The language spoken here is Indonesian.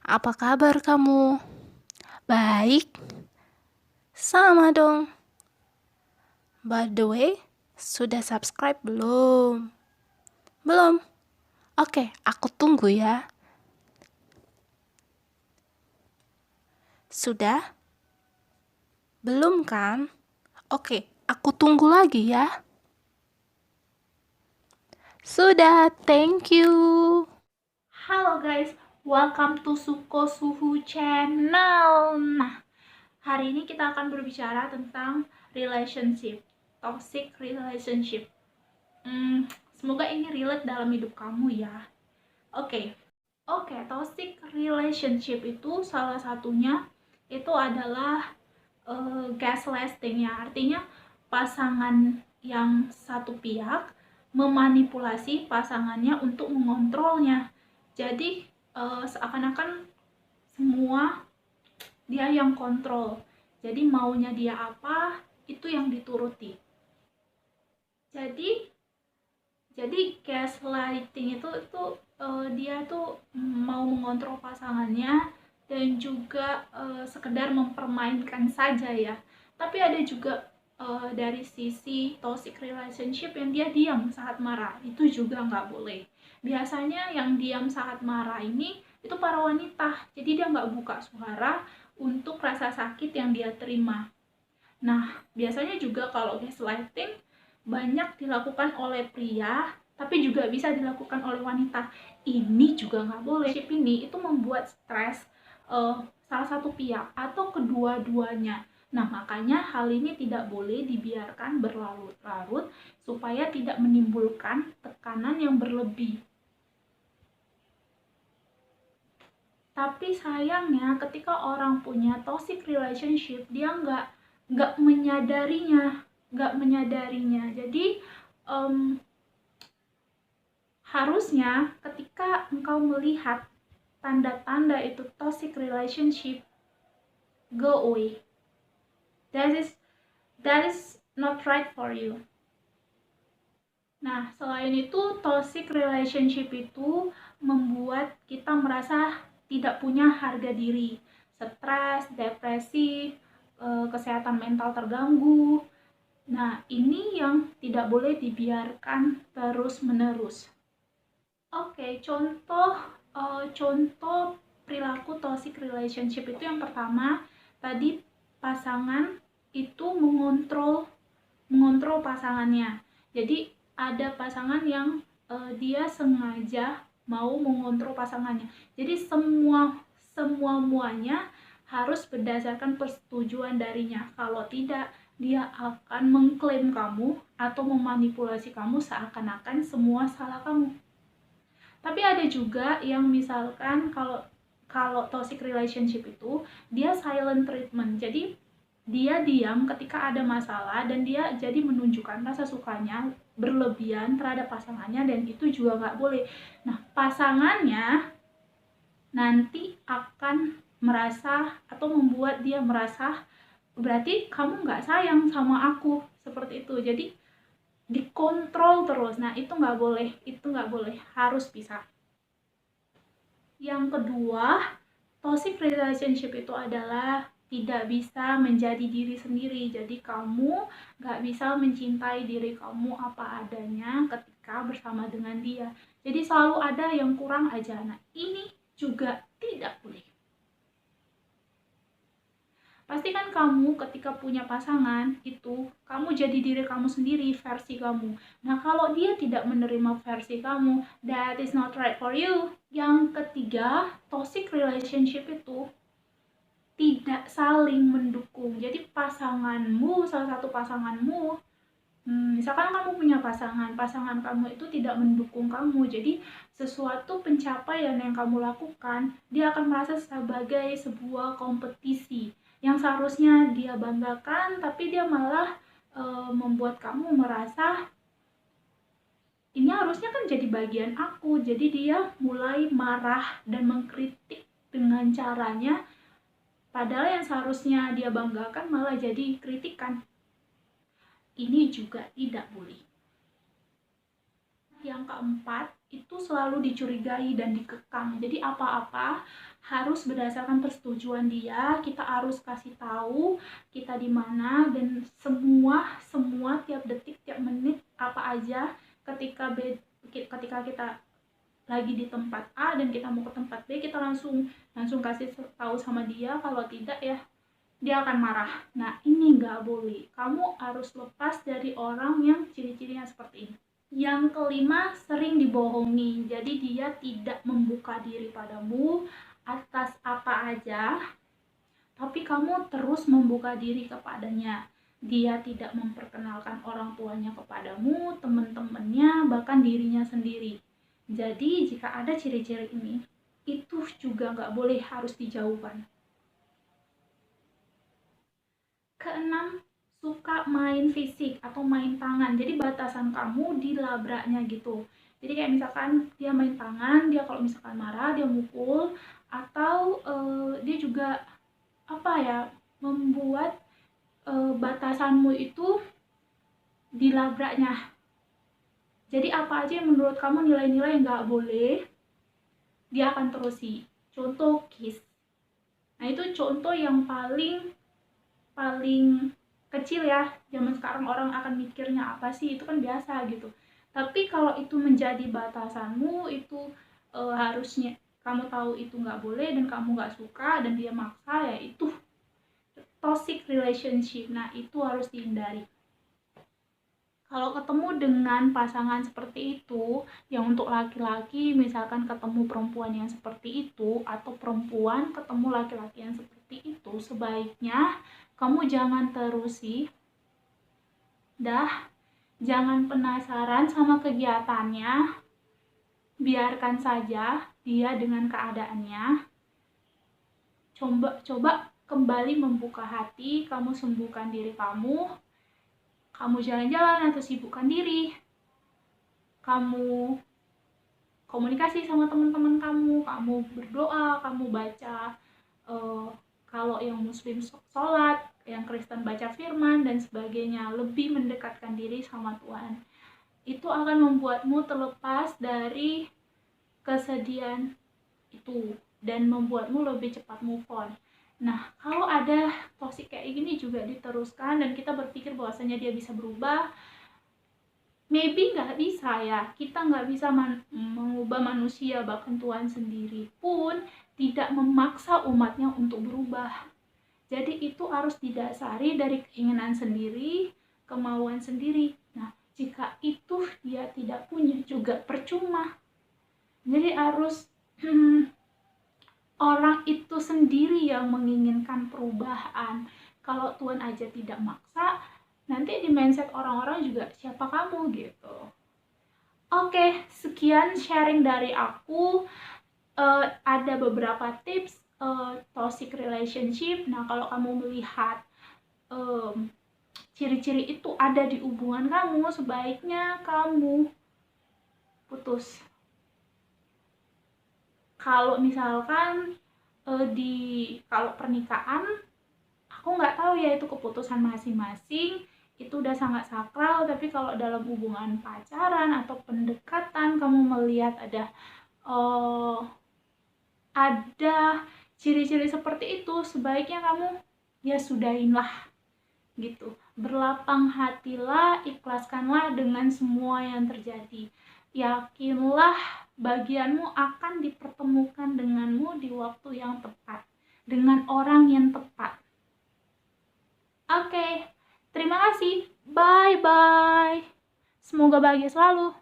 Apa kabar kamu? Baik? Sama dong. By the way, sudah subscribe belum? Belum? Oke, aku tunggu ya. Sudah? Belum kan? Oke, aku tunggu lagi ya. Sudah, thank you. Halo guys, welcome to Suko Suhu Channel. Nah, hari ini kita akan berbicara tentang relationship, toxic relationship. Semoga ini relate dalam hidup kamu ya. Oke, toxic relationship itu salah satunya itu adalah gaslighting ya. Artinya pasangan yang satu pihak memanipulasi pasangannya untuk mengontrolnya. Jadi seakan-akan semua dia yang kontrol. Jadi maunya dia apa, itu yang dituruti. Jadi gaslighting itu dia tuh mau mengontrol pasangannya dan juga sekedar mempermainkan saja ya. Tapi ada juga dari sisi toxic relationship yang dia diam saat marah, itu juga nggak boleh. Biasanya yang diam saat marah ini itu para wanita, jadi dia nggak buka suara untuk rasa sakit yang dia terima. Nah, biasanya juga kalau gaslighting banyak dilakukan oleh pria, tapi juga bisa dilakukan oleh wanita. Ini juga nggak boleh. Relationship ini itu membuat stres salah satu pihak atau kedua-duanya. Nah, makanya hal ini tidak boleh dibiarkan berlarut-larut supaya tidak menimbulkan tekanan yang berlebih. Tapi sayangnya ketika orang punya toxic relationship, dia nggak menyadarinya. Jadi harusnya ketika engkau melihat tanda-tanda itu toxic relationship, go away. That is not right for you. Nah, selain itu toxic relationship itu membuat kita merasa tidak punya harga diri, stres, depresi, kesehatan mental terganggu. Nah, ini yang tidak boleh dibiarkan terus-menerus. Oke, contoh perilaku toxic relationship itu yang pertama, tadi pasangan itu mengontrol pasangannya. Jadi ada pasangan yang dia sengaja mau mengontrol pasangannya. Jadi muanya harus berdasarkan persetujuan darinya. Kalau tidak, dia akan mengklaim kamu atau memanipulasi kamu seakan-akan semua salah kamu. Tapi ada juga yang misalkan kalau toxic relationship itu dia silent treatment. Jadi dia diam ketika ada masalah dan dia jadi menunjukkan rasa sukanya berlebihan terhadap pasangannya, dan itu juga nggak boleh. Nah, pasangannya nanti akan merasa atau membuat dia merasa berarti kamu nggak sayang sama aku, seperti itu. Jadi dikontrol terus. Nah, itu nggak boleh, harus bisa. Yang kedua, toxic relationship itu adalah tidak bisa menjadi diri sendiri. Jadi kamu nggak bisa mencintai diri kamu apa adanya ketika bersama dengan dia. Jadi selalu ada yang kurang aja. Nah, ini juga tidak boleh. Pastikan kamu ketika punya pasangan itu, kamu jadi diri kamu sendiri, versi kamu. Nah, kalau dia tidak menerima versi kamu, that is not right for you. Yang ketiga, toxic relationship itu tidak saling mendukung. Jadi salah satu pasanganmu, misalkan kamu punya pasangan kamu itu tidak mendukung kamu. Jadi sesuatu pencapaian yang kamu lakukan, dia akan merasa sebagai sebuah kompetisi yang seharusnya dia banggakan, tapi dia malah membuat kamu merasa ini harusnya kan jadi bagian aku. Jadi dia mulai marah dan mengkritik dengan caranya, padahal yang seharusnya dia banggakan malah jadi kritikan. Ini juga tidak boleh. Yang keempat, itu selalu dicurigai dan dikekang. Jadi apa-apa harus berdasarkan persetujuan dia, kita harus kasih tahu kita di mana, dan semua tiap detik, tiap menit apa aja ketika kita lagi di tempat A dan kita mau ke tempat B, kita langsung kasih tahu sama dia. Kalau tidak ya dia akan marah. Nah, ini nggak boleh. Kamu harus lepas dari orang yang ciri-cirinya seperti ini. Yang kelima, sering dibohongi. Jadi dia tidak membuka diri padamu atas apa aja, tapi kamu terus membuka diri kepadanya. Dia tidak memperkenalkan orang tuanya kepadamu, teman-temannya, bahkan dirinya sendiri. Jadi jika ada ciri-ciri ini, itu juga nggak boleh, harus dijauhkan. Keenam, suka main fisik atau main tangan. Jadi batasan kamu di labraknya gitu. Jadi kayak misalkan dia main tangan, dia kalau misalkan marah dia mukul, atau dia juga apa ya, membuat batasanmu itu di labraknya. Jadi apa aja yang menurut kamu nilai-nilai yang nggak boleh, dia akan terusi. Contoh kiss. Nah itu contoh yang paling kecil ya. Zaman sekarang orang akan mikirnya apa sih, itu kan biasa gitu. Tapi kalau itu menjadi batasanmu, itu harusnya kamu tahu itu nggak boleh dan kamu nggak suka dan dia maksa, ya itu toxic relationship. Nah itu harus dihindari. Kalau ketemu dengan pasangan seperti itu, yang untuk laki-laki misalkan ketemu perempuan yang seperti itu, atau perempuan ketemu laki-laki yang seperti itu, sebaiknya kamu jangan terusi. Jangan penasaran sama kegiatannya, biarkan saja dia dengan keadaannya. Coba kembali membuka hati, kamu sembuhkan diri kamu jalan-jalan atau sibukkan diri, kamu komunikasi sama teman-teman kamu berdoa, kamu baca, kalau yang muslim sholat, yang Kristen baca firman dan sebagainya, lebih mendekatkan diri sama Tuhan. Itu akan membuatmu terlepas dari kesedihan itu dan membuatmu lebih cepat move on. Nah, kalau ada toxic kayak gini juga diteruskan dan kita berpikir bahwasanya dia bisa berubah, maybe nggak bisa ya. Kita nggak bisa mengubah manusia, bahkan Tuhan sendiri pun tidak memaksa umatnya untuk berubah. Jadi itu harus didasari dari keinginan sendiri, kemauan sendiri. Nah, jika itu dia tidak punya, juga percuma. Jadi harus orang itu sendiri yang menginginkan perubahan. Kalau Tuhan aja tidak maksa, nanti di mindset orang-orang juga siapa kamu gitu. Oke, sekian sharing dari aku. Ada beberapa tips toxic relationship. Nah, kalau kamu melihat ciri-ciri itu ada di hubungan kamu, sebaiknya kamu putus. Kalau misalkan kalau pernikahan, aku nggak tahu ya, itu keputusan masing-masing, itu udah sangat sakral. Tapi kalau dalam hubungan pacaran atau pendekatan kamu melihat ada ciri-ciri seperti itu, sebaiknya kamu ya sudahinlah gitu. Berlapang hatilah, ikhlaskanlah dengan semua yang terjadi. Yakinlah bagianmu akan dipertemukan denganmu di waktu yang tepat, dengan orang yang tepat. Oke, terima kasih. Bye-bye. Semoga bahagia selalu.